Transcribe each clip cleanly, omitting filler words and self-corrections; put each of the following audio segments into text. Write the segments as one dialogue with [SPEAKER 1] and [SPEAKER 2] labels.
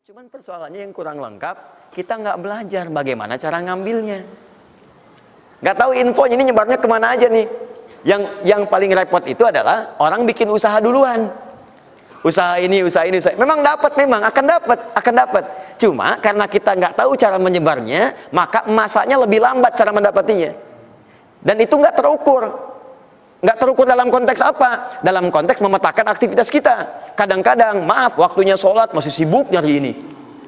[SPEAKER 1] Cuman persoalannya yang kurang lengkap, kita nggak belajar bagaimana cara ngambilnya. Nggak tahu infonya ini nyebarnya kemana aja nih. Yang paling repot itu adalah orang bikin usaha duluan. Usaha ini. Memang akan dapat. Cuma karena kita nggak tahu cara menyebarnya, maka masanya lebih lambat cara mendapatinya. Dan itu nggak terukur. Nggak terukur dalam konteks apa? Dalam konteks memetakan aktivitas kita. Kadang-kadang, maaf, waktunya sholat masih sibuk nyari ini.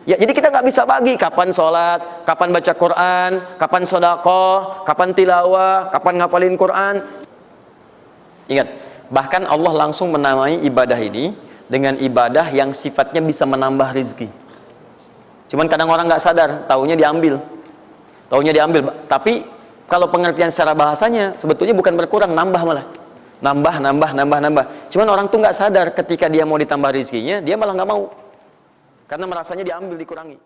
[SPEAKER 1] Ya, jadi kita nggak bisa bagi kapan sholat, kapan baca Quran, kapan sedekah, kapan tilawah, kapan ngapalin Quran. Ingat, bahkan Allah langsung menamai ibadah ini dengan ibadah yang sifatnya bisa menambah rezeki. Cuman kadang orang nggak sadar, taunya diambil. Tapi kalau pengertian secara bahasanya sebetulnya bukan berkurang, nambah malah. Nambah. Cuman orang tuh nggak sadar ketika dia mau ditambah rezekinya, dia malah nggak mau. Karena merasanya diambil, dikurangi.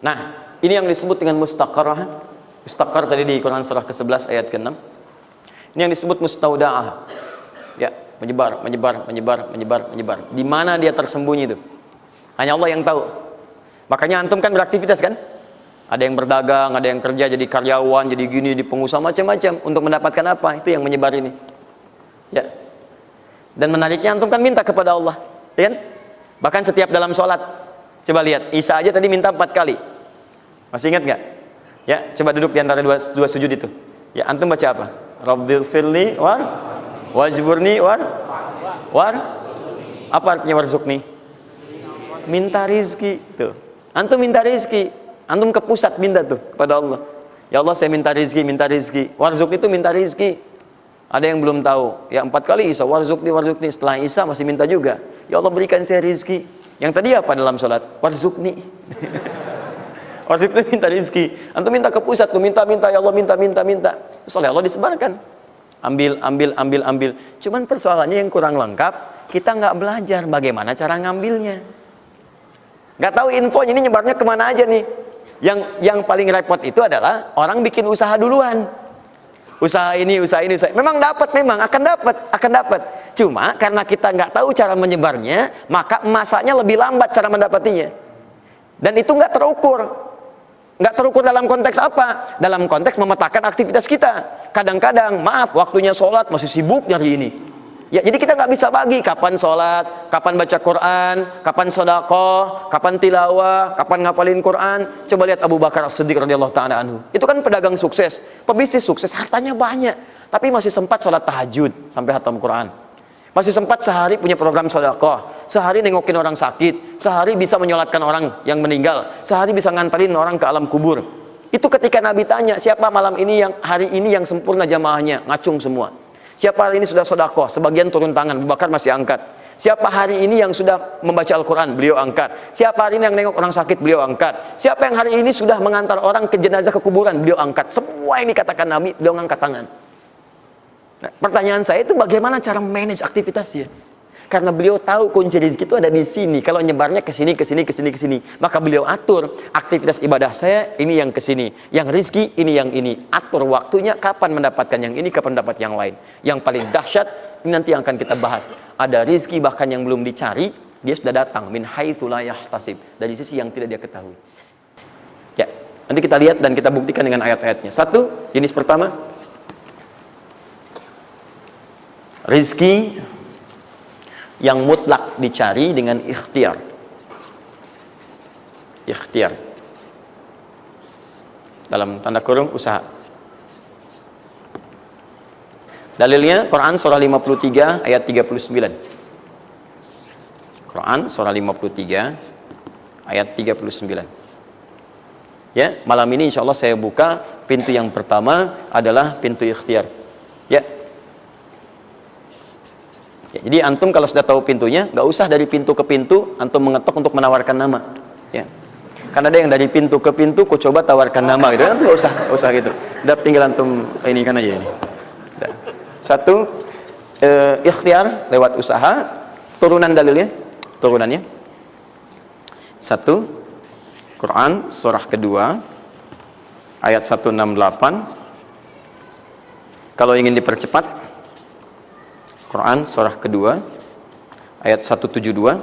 [SPEAKER 1] Nah, ini yang disebut dengan mustaqarrah. Mustaqar tadi di Quran surah ke-11 ayat ke-6. Ini yang disebut mustauda'ah. Ya, menyebar. Di mana dia tersembunyi itu? Hanya Allah yang tahu. Makanya antum kan beraktivitas kan? Ada yang berdagang, ada yang kerja jadi karyawan, jadi gini, di pengusaha macam-macam untuk mendapatkan apa? Itu yang menyebar ini. Ya. Dan menariknya antum kan minta kepada Allah, ya kan? Bahkan setiap dalam sholat. Coba lihat, Isa aja tadi minta 4 kali. Masih ingat nggak? Ya, coba duduk di antara dua sujud itu. Ya, antum baca apa? Rabbighfirli wajburni apa artinya warzuqni? Minta rizki. Tuh. Antum minta rizki. Antum ke pusat minta tuh kepada Allah. Ya Allah, saya minta rizki. Warzuq itu minta rizki. Ada yang belum tahu. Ya 4 kali Isa, warzuqni. Setelah Isa masih minta juga. Ya Allah, berikan saya rizki. Yang tadi apa dalam sholat? Warzuqni. Warzuq itu minta rizki. Antum minta ke pusat tuh, minta. Ya Allah, minta. Soalnya Allah disebarkan. Ambil. Cuman persoalannya yang kurang lengkap, kita nggak belajar bagaimana cara ngambilnya. Nggak tahu infonya ini nyebarnya kemana aja nih. Yang paling repot itu adalah orang bikin usaha duluan. Usaha ini. Memang akan dapat. Cuma karena kita nggak tahu cara menyebarnya, maka masanya lebih lambat cara mendapatinya. Dan itu nggak terukur. Nggak terukur dalam konteks apa? Dalam konteks memetakan aktivitas kita. Kadang-kadang, maaf, waktunya sholat masih sibuk nyari ini. Ya, jadi kita nggak bisa bagi kapan sholat, kapan baca Quran, kapan sedekah, kapan tilawah, kapan ngapalin Quran. Coba lihat Abu Bakar As-Siddiq radhiyallahu ta'ala anhu. Itu kan pedagang sukses, pebisnis sukses, hartanya banyak, tapi masih sempat sholat tahajud sampai khatam Quran. Masih sempat sehari punya program sedekah, sehari nengokin orang sakit, sehari bisa menyolatkan orang yang meninggal, sehari bisa nganterin orang ke alam kubur. Itu ketika Nabi tanya, siapa malam ini hari ini yang sempurna jamaahnya, ngacung semua. Siapa hari ini sudah sedekah, sebagian turun tangan, Abu Bakar masih angkat. Siapa hari ini yang sudah membaca Al-Quran, beliau angkat. Siapa hari ini yang nengok orang sakit, beliau angkat. Siapa yang hari ini sudah mengantar orang ke jenazah ke kuburan, beliau angkat. Semua yang dikatakan Nabi, beliau angkat tangan. Nah, pertanyaan saya itu bagaimana cara manage aktivitasnya? Karena beliau tahu kunci rezeki itu ada di sini. Kalau nyebarnya ke sini. Maka beliau atur aktivitas ibadah saya ini yang ke sini. Yang rezeki ini yang ini. Atur waktunya kapan mendapatkan yang ini, kapan dapat yang lain. Yang paling dahsyat ini nanti yang akan kita bahas. Ada rezeki bahkan yang belum dicari, dia sudah datang min haitsu la yahtasib, dari sisi yang tidak dia ketahui. Ya, nanti kita lihat dan kita buktikan dengan ayat-ayatnya. Satu, jenis pertama, rezeki yang mutlak dicari dengan ikhtiar. Dalam tanda kurung usaha. Dalilnya Quran surah 53 ayat 39. Quran surah 53 ayat 39. Ya, malam ini insya Allah saya buka pintu yang pertama adalah pintu ikhtiar. Ya. Jadi antum kalau sudah tahu pintunya, nggak usah dari pintu ke pintu antum mengetok untuk menawarkan nama, ya. Karena ada yang dari pintu ke pintu, kok coba tawarkan nama gitu, nggak usah gitu. Udah tinggal antum ini kan aja ini. Udah. Satu, ikhtiar lewat usaha. Turunannya. Satu, Quran surah kedua ayat 168. Kalau ingin dipercepat, Quran surah kedua ayat 172.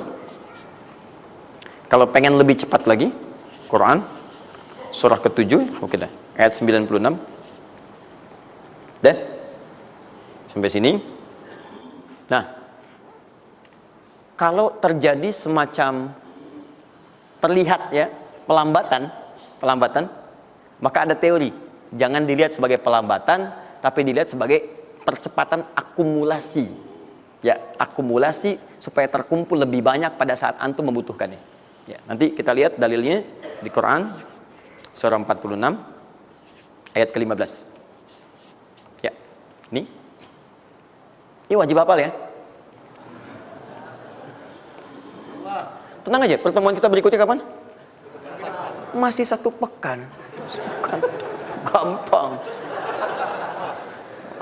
[SPEAKER 1] Kalau pengen lebih cepat lagi, Quran surah ke-7, oke dah, ayat 96. Dan sampai sini. Nah, kalau terjadi semacam terlihat ya pelambatan, maka ada teori. Jangan dilihat sebagai pelambatan, tapi dilihat sebagai percepatan akumulasi. Ya, akumulasi supaya terkumpul lebih banyak pada saat antum membutuhkannya. Ya, nanti kita lihat dalilnya di Quran surah 46 ayat ke-15. Ya, ini wajib hafal ya. Tenang aja, pertemuan kita berikutnya kapan? Masih 1 pekan. Gampang.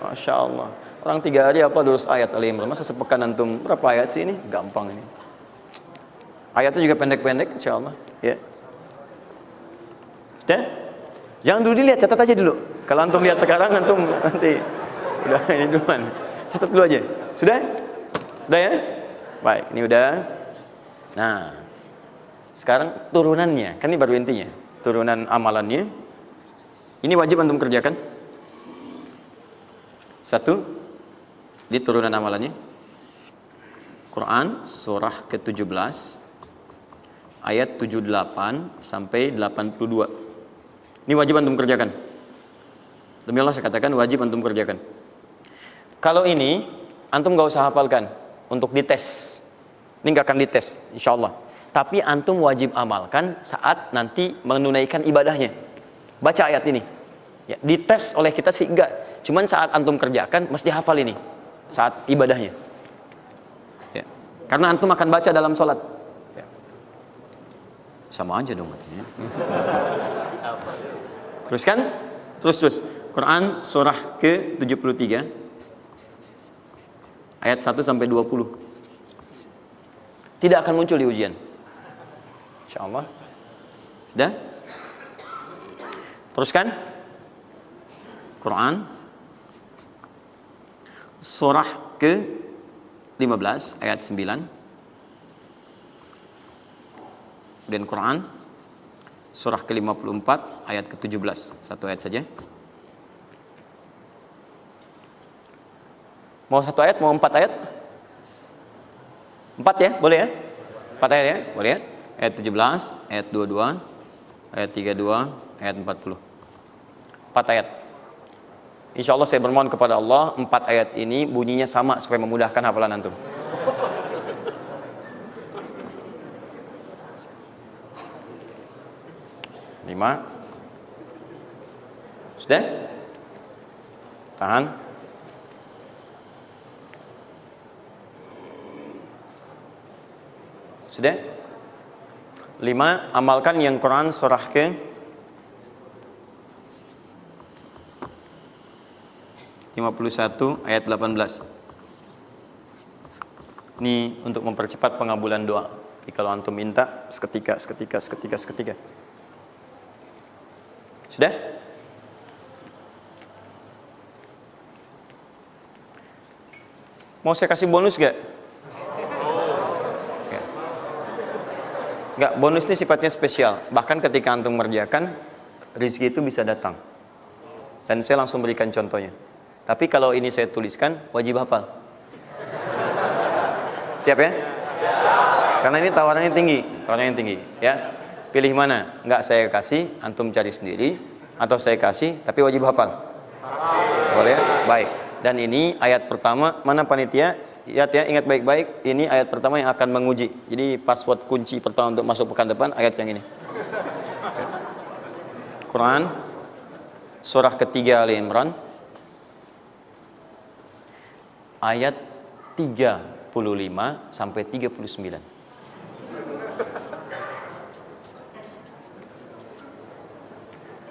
[SPEAKER 1] Masya Allah. Orang 3 hari apa 200 ayat Al-Imran. Masa sepekan antum berapa ayat sih ini? Gampang ini. Ayatnya juga pendek-pendek, insya Allah. Ya. Sudah? Jangan dulu dilihat, catat aja dulu. Kalau antum lihat sekarang, antum nanti udah ini duluan. Catat dulu aja. Sudah? Udah ya? Baik, ini udah. Nah, sekarang turunannya, kan ini baru intinya. Turunan amalannya. Ini wajib antum kerjakan. 1, di turunan amalannya. Quran surah ke-17 ayat 78 sampai 82. Ini wajib antum kerjakan. Demi Allah saya katakan wajib antum kerjakan. Kalau ini antum gak usah hafalkan untuk dites. Ini gak akan dites, insya Allah. Tapi antum wajib amalkan saat nanti menunaikan ibadahnya. Baca ayat ini. Ya, dites oleh kita sih enggak. Cuman saat antum kerjakan mesti hafal ini saat ibadahnya. Ya. Karena antum akan baca dalam sholat. Ya. Sama aja dong katanya. Teruskan. Terus. Quran surah ke-73 ayat 1 sampai 20. Tidak akan muncul di ujian. Insyaallah. Dah? Teruskan. Quran surah ke-15 ayat 9. Dan Quran surah ke-54 ayat ke-17. 1 ayat saja. Mau 1 ayat, mau 4 ayat? 4 ya, boleh ya? 4 ayat ya, boleh ya? Ayat 17, ayat 22, ayat 32, ayat 40. 4 ayat. Insya Allah saya bermohon kepada Allah 4 ayat ini bunyinya sama supaya memudahkan hafalan antum. Lima. Sudah? Tahan. Sudah? 5. Amalkan yang Quran surah ke 51 ayat 18. Ini untuk mempercepat pengabulan doa. Jadi kalau antum minta seketika. Sudah? Mau saya kasih bonus gak? Enggak, bonus ini sifatnya spesial. Bahkan ketika antum mengerjakan, rezeki itu bisa datang. Dan saya langsung berikan contohnya. Tapi kalau ini saya tuliskan, wajib hafal. Siap ya? Karena ini tawarannya tinggi, ya. Pilih mana? Enggak saya kasih, antum cari sendiri, atau saya kasih, tapi wajib hafal. Boleh ya? Baik. Dan ini ayat pertama, mana panitia? Lihat ya, ingat baik-baik, ini ayat pertama yang akan menguji. Jadi password kunci pertama untuk masuk pekan depan, ayat yang ini. Quran, surah ketiga Al-Imran, ayat 35 sampai 39.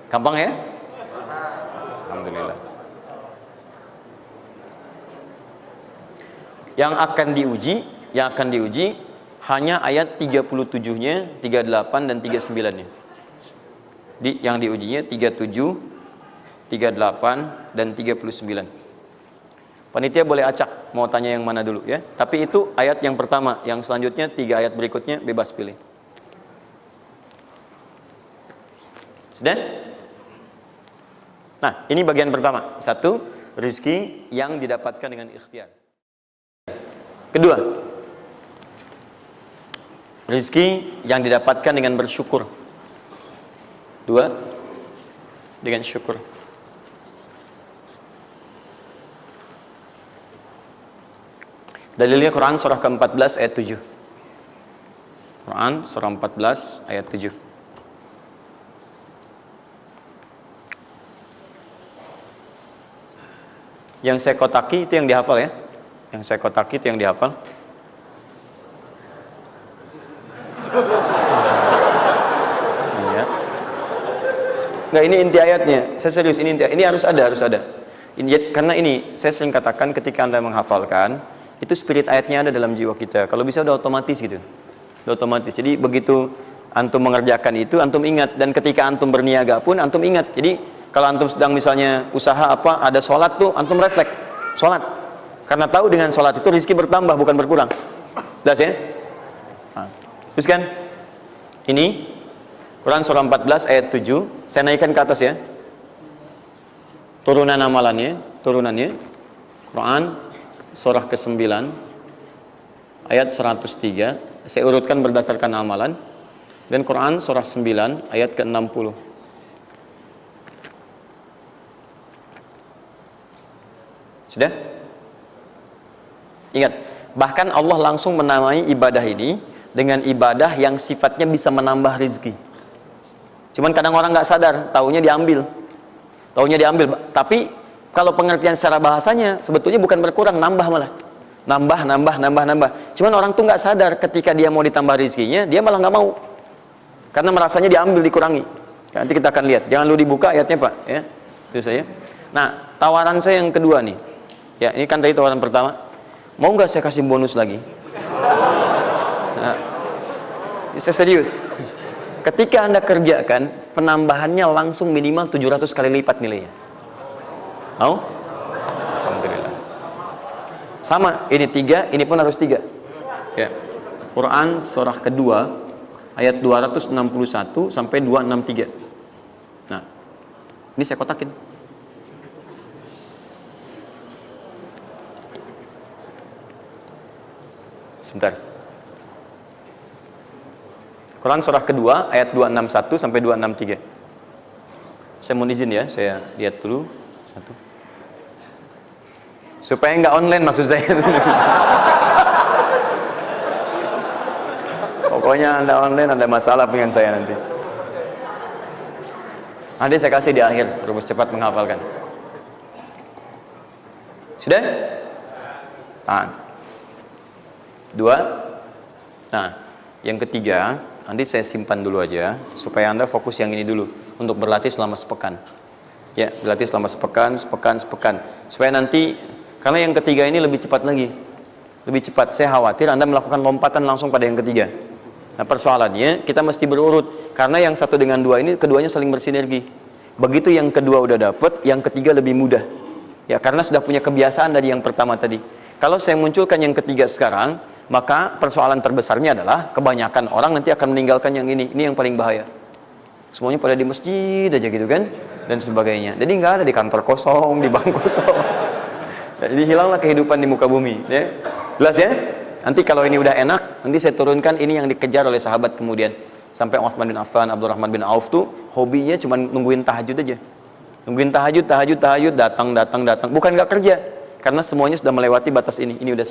[SPEAKER 1] Gampang ya? Alhamdulillah. Yang akan diuji hanya ayat 37-nya, 38 dan 39-nya. Yang diujinya 37, 38 dan 39. Panitia boleh acak mau tanya yang mana dulu ya. Tapi itu ayat yang pertama, yang selanjutnya 3 ayat berikutnya bebas pilih. Sudah? Nah, ini bagian pertama. Satu, rizki yang didapatkan dengan ikhtiar. Kedua, rizki yang didapatkan dengan bersyukur. Dua, dengan syukur. Dalilnya Quran surah ke-14 ayat 7. Quran surah 14 ayat 7. Yang saya kotaki itu yang dihafal ya. Yang saya kotaki itu yang dihafal. Iya. Enggak, ini inti ayatnya. Saya serius, ini inti. Ini harus ada. Ini, karena ini saya sering katakan ketika Anda menghafalkan, itu spirit ayatnya ada dalam jiwa kita. Kalau bisa udah otomatis gitu. Udah otomatis. Jadi begitu antum mengerjakan itu, antum ingat. Dan ketika antum berniaga pun, antum ingat. Jadi kalau antum sedang misalnya usaha apa, ada sholat tuh, antum refleks sholat. Karena tahu dengan sholat itu rezeki bertambah, bukan berkurang. Jelas ya? Nah, teruskan. Ini Quran surah 14 ayat 7. Saya naikkan ke atas ya. Turunan turunannya. Quran surah ke-9 ayat 103. Saya urutkan berdasarkan amalan. Dan Quran surah 9 ayat ke-60. Sudah? Ingat, bahkan Allah langsung menamai ibadah ini dengan ibadah yang sifatnya bisa menambah rezeki. Cuman kadang orang nggak sadar, taunya diambil. Tapi kalau pengertian secara bahasanya sebetulnya bukan berkurang, nambah malah. Nambah. Cuman orang tuh nggak sadar ketika dia mau ditambah rezekinya, dia malah nggak mau. Karena merasanya diambil, dikurangi. Nanti kita akan lihat. Jangan lu dibuka ayatnya, Pak, ya. Itu saya. Nah, tawaran saya yang kedua nih. Ya, ini kan tadi tawaran pertama. Mau nggak saya kasih bonus lagi? Nah, saya serius. Ketika Anda kerjakan, penambahannya langsung minimal 700 kali lipat nilainya. Mau? Alhamdulillah. Sama, ini 3, ini pun harus 3. Ya. Quran surah kedua ayat 261 sampai 263. Nah, ini saya kotakin. Sebentar. Quran surah kedua ayat 261 sampai 263. Saya mohon izin ya, saya lihat dulu satu. Supaya nggak online maksud saya. Pokoknya Anda online ada masalah dengan saya nanti. Nanti saya kasih di akhir, rumus cepat menghafalkan. Sudah? Tahan. 2. Nah, yang ketiga, nanti saya simpan dulu aja supaya Anda fokus yang ini dulu untuk berlatih selama sepekan. Ya, berlatih selama sepekan. Supaya nanti, karena yang ketiga ini lebih cepat lagi. Lebih cepat. Saya khawatir Anda melakukan lompatan langsung pada yang ketiga. Nah, persoalannya kita mesti berurut karena yang satu dengan dua ini keduanya saling bersinergi. Begitu yang kedua udah dapet, yang ketiga lebih mudah. Ya, karena sudah punya kebiasaan dari yang pertama tadi. Kalau saya munculkan yang ketiga sekarang, maka persoalan terbesarnya adalah kebanyakan orang nanti akan meninggalkan yang ini yang paling bahaya. Semuanya pada di masjid aja gitu kan, dan sebagainya. Jadi nggak ada di kantor kosong, di bank kosong. Jadi hilanglah kehidupan di muka bumi. Ya. Jelas ya? Nanti kalau ini udah enak, nanti saya turunkan ini yang dikejar oleh sahabat kemudian. Sampai Utsman bin Affan, Abdurrahman bin Auf tuh hobinya cuma nungguin tahajud aja. Nungguin tahajud, datang. Bukan nggak kerja. Karena semuanya sudah melewati batas ini. Ini udah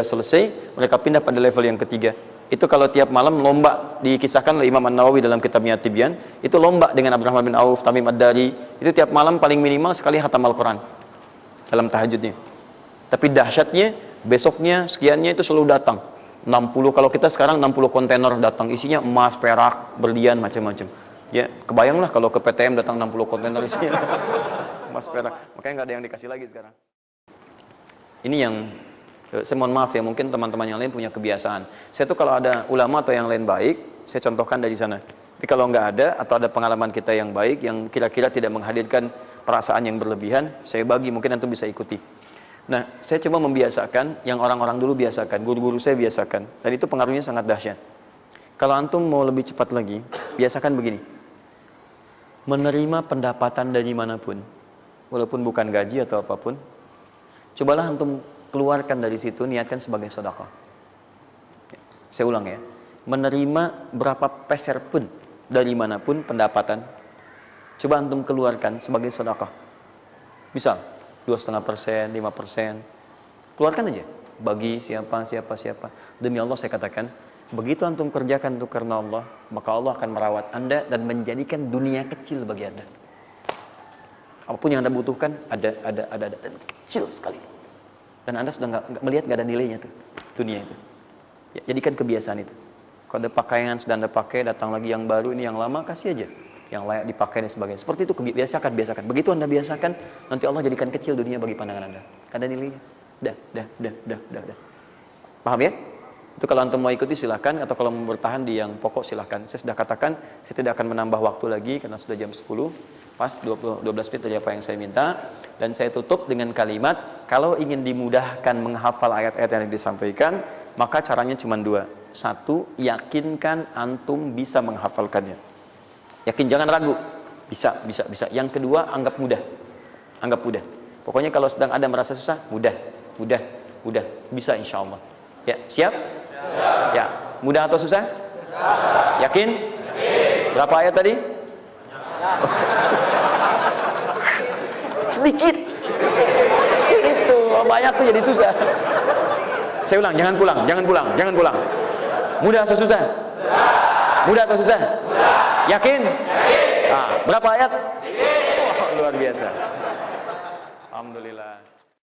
[SPEAKER 1] selesai, mereka pindah pada level yang ketiga. Itu kalau tiap malam lomba, dikisahkan oleh Imam An-Nawawi dalam kitabnya Tibyan, itu lomba dengan Abdurrahman bin Auf, Tamim Ad-Dari, itu tiap malam paling minimal sekali khatam Al-Quran dalam tahajudnya. Tapi dahsyatnya, besoknya, sekiannya itu selalu datang. 60, kalau kita sekarang 60 kontainer datang, isinya emas, perak, berlian, macam-macam. Ya, kebayanglah kalau ke PTM datang 60 kontainer isinya emas, perak. Makanya nggak ada yang dikasih lagi sekarang. Ini yang saya mohon maaf ya, mungkin teman-teman yang lain punya kebiasaan. Saya tuh kalau ada ulama atau yang lain baik, saya contohkan dari sana. Tapi kalau nggak ada atau ada pengalaman kita yang baik, yang kira-kira tidak menghadirkan perasaan yang berlebihan, saya bagi, mungkin antum bisa ikuti. Nah, saya coba membiasakan yang orang-orang dulu biasakan, guru-guru saya biasakan, dan itu pengaruhnya sangat dahsyat. Kalau antum mau lebih cepat lagi, biasakan begini. menerima pendapatan dari manapun, walaupun bukan gaji atau apapun, cobalah antum keluarkan dari situ, niatkan sebagai sedekah. Saya ulang ya, menerima berapa peser pun dari manapun pendapatan, coba antum keluarkan sebagai sedekah. Misal 2,5%, 5%, keluarkan aja bagi siapa. Demi Allah saya katakan, begitu antum kerjakan itu karena Allah, maka Allah akan merawat anda dan menjadikan dunia kecil bagi anda. Apapun yang anda butuhkan ada dan kecil sekali. Dan anda sudah nggak melihat, nggak ada nilainya tuh dunia itu. Ya, jadikan kebiasaan itu. Kalau ada pakaian sudah anda pakai, datang lagi yang baru, ini yang lama kasih aja, yang layak dipakai dan sebagainya. Seperti itu biasakan. Begitu anda biasakan, nanti Allah jadikan kecil dunia bagi pandangan anda. Ada nilainya. Dah. Paham ya? Itu kalau antum mau ikuti silahkan, atau kalau mau bertahan di yang pokok silahkan. Saya sudah katakan, saya tidak akan menambah waktu lagi karena sudah jam 10, pas 12 menit dari apa yang saya minta. Dan saya tutup dengan kalimat, kalau ingin dimudahkan menghafal ayat-ayat yang disampaikan, maka caranya cuma dua. Satu, yakinkan antum bisa menghafalkannya. Yakin, jangan ragu. Bisa. Yang kedua, anggap mudah. Pokoknya kalau sedang ada merasa susah, mudah. Bisa insya Allah. Ya, siap? Ya, mudah atau susah? Yakin? Berapa ayat tadi? Sedikit. Itu banyak tuh jadi susah. Saya ulang, jangan pulang. Mudah atau susah? Mudah atau susah? Yakin? Nah, berapa ayat? Oh, luar biasa. Alhamdulillah.